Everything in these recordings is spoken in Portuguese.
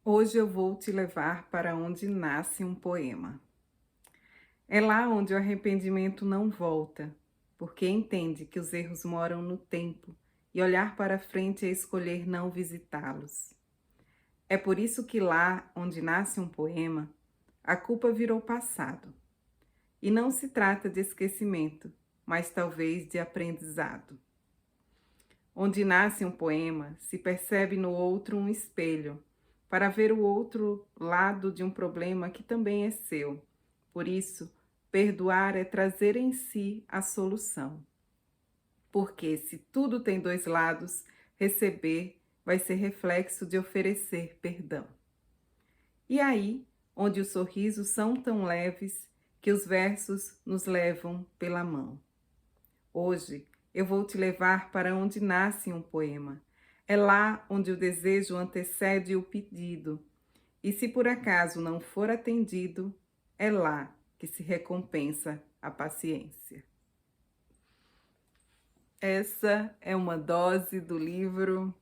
Hoje eu vou te levar para onde nasce um poema. É lá onde o arrependimento não volta, porque entende que os erros moram no tempo e olhar para frente é escolher não visitá-los. É por isso que lá onde nasce um poema, a culpa virou passado. E não se trata de esquecimento, mas talvez de aprendizado. Onde nasce um poema, se percebe no outro um espelho, para ver o outro lado de um problema que também é seu. Por isso, perdoar é trazer em si a solução. Porque se tudo tem dois lados, receber vai ser reflexo de oferecer perdão. E aí, onde os sorrisos são tão leves que os versos nos levam pela mão. Hoje eu vou te levar para onde nasce um poema. É lá onde o desejo antecede o pedido. E se por acaso não for atendido, é lá que se recompensa a paciência. Essa é uma dose do livro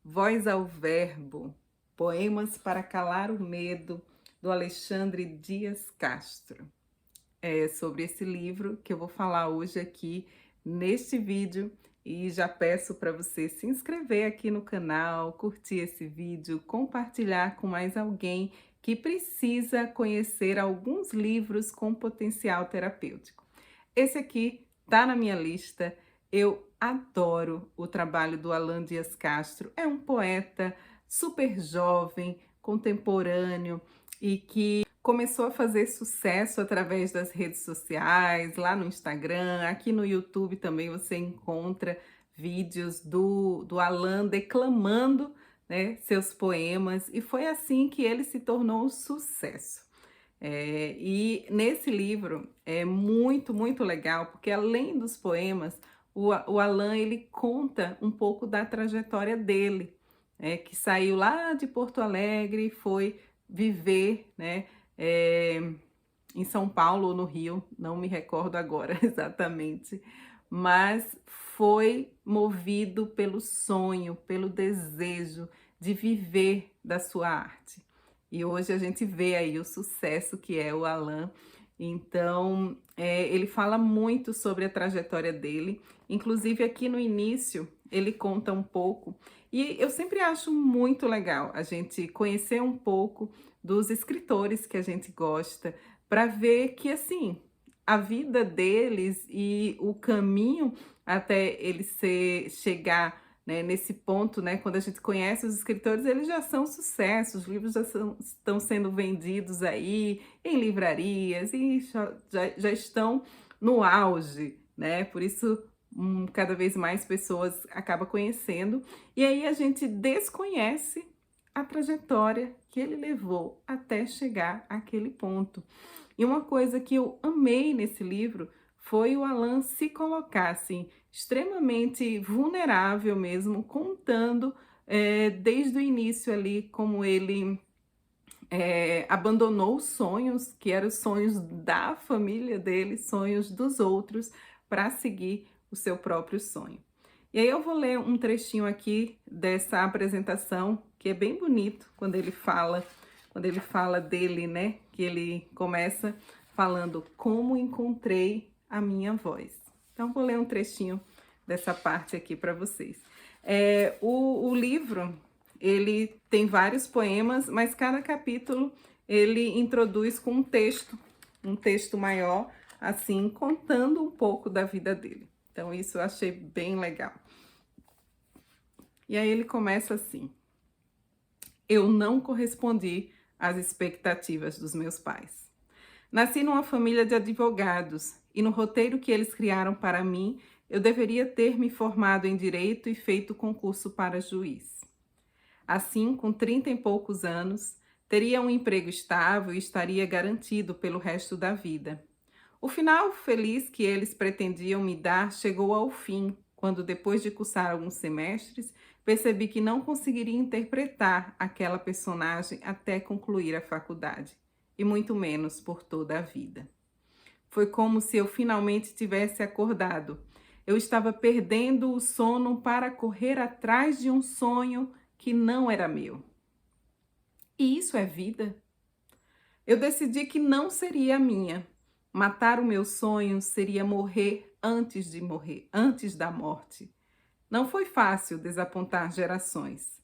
Voz ao Verbo, Poemas para Calar o Medo, do Alexandre Dias Castro. É sobre esse livro que eu vou falar hoje aqui neste vídeo e já peço para você se inscrever aqui no canal, curtir esse vídeo, compartilhar com mais alguém que precisa conhecer alguns livros com potencial terapêutico. Esse aqui tá na minha lista. Eu adoro o trabalho do Alan Dias Castro. É um poeta super jovem, contemporâneo e que começou a fazer sucesso através das redes sociais, lá no Instagram, aqui no YouTube também você encontra vídeos do Alan declamando, né, seus poemas, e foi assim que ele se tornou um sucesso. E nesse livro é muito legal, porque além dos poemas, o Alan ele conta um pouco da trajetória dele, que saiu lá de Porto Alegre e foi viver, né, é, em São Paulo ou no Rio, não me recordo agora exatamente, mas foi movido pelo sonho, pelo desejo de viver da sua arte. E hoje a gente vê aí o sucesso que é o Alan. Então, ele fala muito sobre a trajetória dele, inclusive aqui no início ele conta um pouco. E eu sempre acho muito legal a gente conhecer um pouco dos escritores que a gente gosta, para ver que, assim, a vida deles e o caminho até ele chegar, né, nesse ponto, né, quando a gente conhece os escritores, eles já são sucesso, os livros estão sendo vendidos aí em livrarias e já estão no auge, né? Por isso, cada vez mais pessoas acabam conhecendo. E aí a gente desconhece a trajetória que ele levou até chegar àquele ponto. E uma coisa que eu amei nesse livro foi o Alan se colocar assim, extremamente vulnerável mesmo, contando desde o início ali como ele abandonou os sonhos, que eram os sonhos da família dele, sonhos dos outros, para seguir o seu próprio sonho. E aí eu vou ler um trechinho aqui dessa apresentação, que é bem bonito, quando ele fala dele, né? Que ele começa falando como encontrei a minha voz. Então vou ler um trechinho dessa parte aqui para vocês. O livro, ele tem vários poemas, mas cada capítulo ele introduz com um texto maior, assim, contando um pouco da vida dele. Então, isso eu achei bem legal. E aí ele começa assim: eu não correspondi às expectativas dos meus pais. Nasci numa família de advogados e no roteiro que eles criaram para mim, eu deveria ter me formado em direito e feito concurso para juiz. Assim, com 30 e poucos anos, teria um emprego estável e estaria garantido pelo resto da vida. O final feliz que eles pretendiam me dar chegou ao fim, quando, depois de cursar alguns semestres, percebi que não conseguiria interpretar aquela personagem até concluir a faculdade, e muito menos por toda a vida. Foi como se eu finalmente tivesse acordado. Eu estava perdendo o sono para correr atrás de um sonho que não era meu. E isso é vida? Eu decidi que não seria a minha. Matar o meu sonho seria morrer antes de morrer, antes da morte. Não foi fácil desapontar gerações.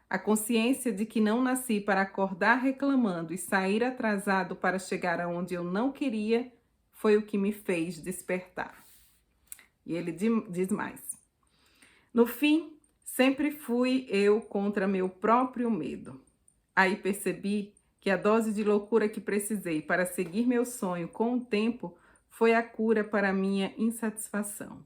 A consciência de que não nasci para acordar reclamando e sair atrasado para chegar aonde eu não queria foi o que me fez despertar. E ele diz mais. No fim, sempre fui eu contra meu próprio medo. Aí percebi que a dose de loucura que precisei para seguir meu sonho com o tempo foi a cura para minha insatisfação.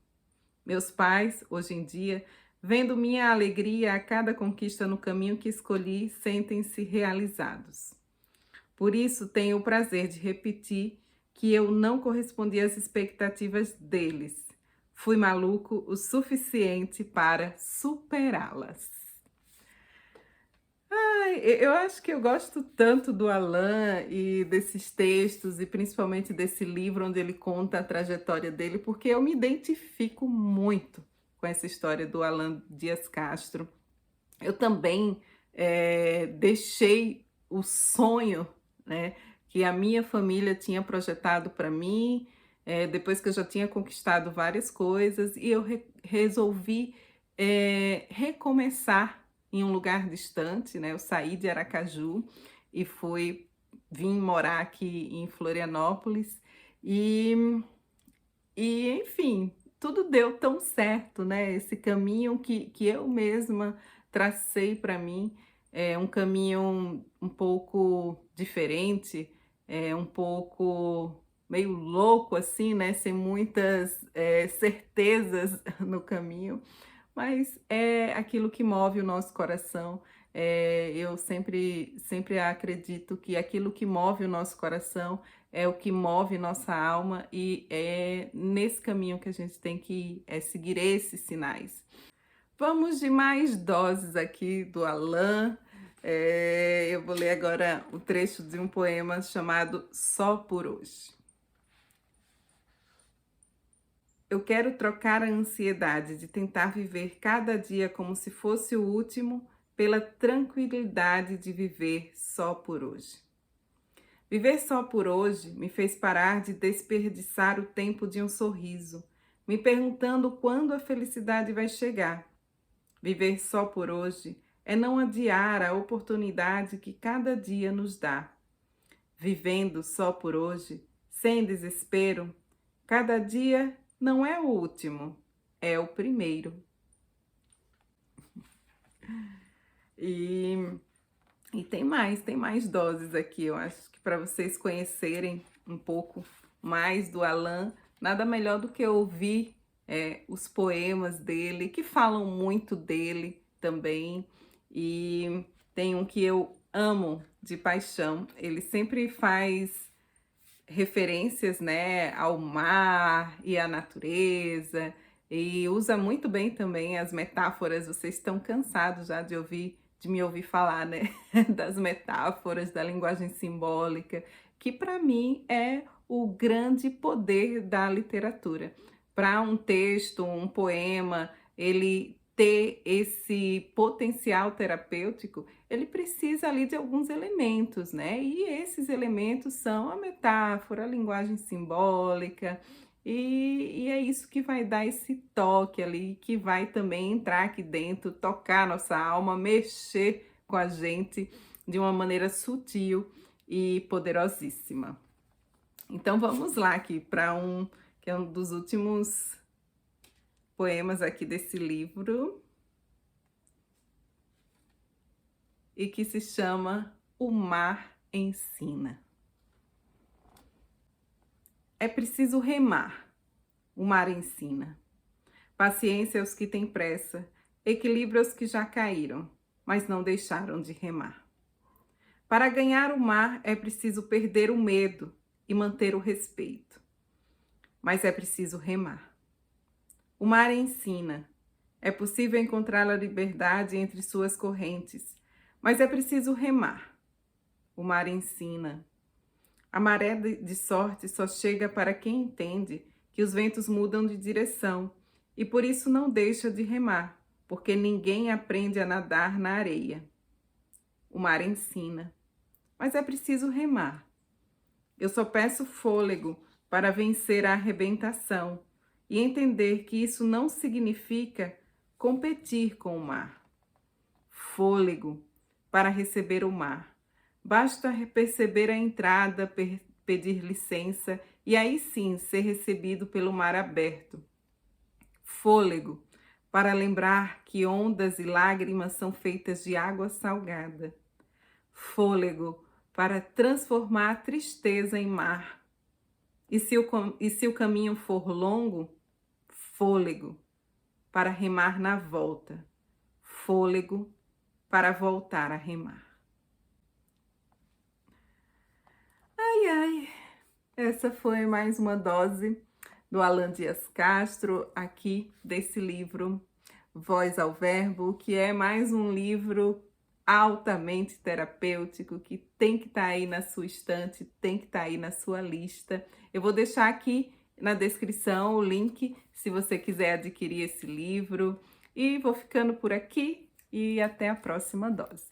Meus pais, hoje em dia, vendo minha alegria a cada conquista no caminho que escolhi, sentem-se realizados. Por isso, tenho o prazer de repetir que eu não correspondi às expectativas deles. Fui maluco o suficiente para superá-las. Eu acho que eu gosto tanto do Alain e desses textos, e principalmente desse livro onde ele conta a trajetória dele, porque eu me identifico muito com essa história do Alain Dias Castro. Eu também deixei o sonho, né, que a minha família tinha projetado para mim, depois que eu já tinha conquistado várias coisas, e eu resolvi recomeçar em um lugar distante, né? Eu saí de Aracaju e vim morar aqui em Florianópolis e, enfim, tudo deu tão certo, né? Esse caminho que eu mesma tracei para mim é um caminho um pouco diferente, um pouco meio louco assim, né? Sem muitas certezas no caminho, mas é aquilo que move o nosso coração. Eu sempre acredito que aquilo que move o nosso coração é o que move nossa alma, e é nesse caminho que a gente tem que seguir esses sinais. Vamos de mais doses aqui do Alain. Eu vou ler agora o trecho de um poema chamado Só por Hoje. Eu quero trocar a ansiedade de tentar viver cada dia como se fosse o último pela tranquilidade de viver só por hoje. Viver só por hoje me fez parar de desperdiçar o tempo de um sorriso, me perguntando quando a felicidade vai chegar. Viver só por hoje é não adiar a oportunidade que cada dia nos dá. Vivendo só por hoje, sem desespero, cada dia não é o último, é o primeiro. E, tem mais doses aqui. Eu acho que para vocês conhecerem um pouco mais do Alain, nada melhor do que ouvir os poemas dele, que falam muito dele também. E tem um que eu amo de paixão. Ele sempre faz referências, né, ao mar e à natureza, e usa muito bem também as metáforas. Vocês estão cansados já de me ouvir falar, né, das metáforas, da linguagem simbólica, que para mim é o grande poder da literatura. Para um texto, um poema, ele ter esse potencial terapêutico, ele precisa ali de alguns elementos, né? E esses elementos são a metáfora, a linguagem simbólica, e é isso que vai dar esse toque ali, que vai também entrar aqui dentro, tocar nossa alma, mexer com a gente de uma maneira sutil e poderosíssima. Então vamos lá aqui para que é um dos últimos poemas aqui desse livro, e que se chama O Mar Ensina. É preciso remar, o mar ensina. Paciência aos que têm pressa, equilíbrio aos que já caíram, mas não deixaram de remar. Para ganhar o mar é preciso perder o medo e manter o respeito. Mas é preciso remar. O mar ensina. É possível encontrar a liberdade entre suas correntes, mas é preciso remar. O mar ensina. A maré de sorte só chega para quem entende que os ventos mudam de direção e por isso não deixa de remar, porque ninguém aprende a nadar na areia. o mar ensina, mas é preciso remar. Eu só peço fôlego para vencer a arrebentação e entender que isso não significa competir com o mar. Fôlego para receber o mar. Basta perceber a entrada, pedir licença e aí sim ser recebido pelo mar aberto. Fôlego para lembrar que ondas e lágrimas são feitas de água salgada. Fôlego para transformar a tristeza em mar. E se o caminho for longo, fôlego para remar na volta. Fôlego para voltar a remar. Ai, ai, essa foi mais uma dose do Alan Dias Castro, aqui desse livro Voz ao Verbo, que é mais um livro altamente terapêutico, que tem que estar aí na sua estante, tem que estar aí na sua lista. Eu vou deixar aqui na descrição o link, se você quiser adquirir esse livro. E vou ficando por aqui e até a próxima dose.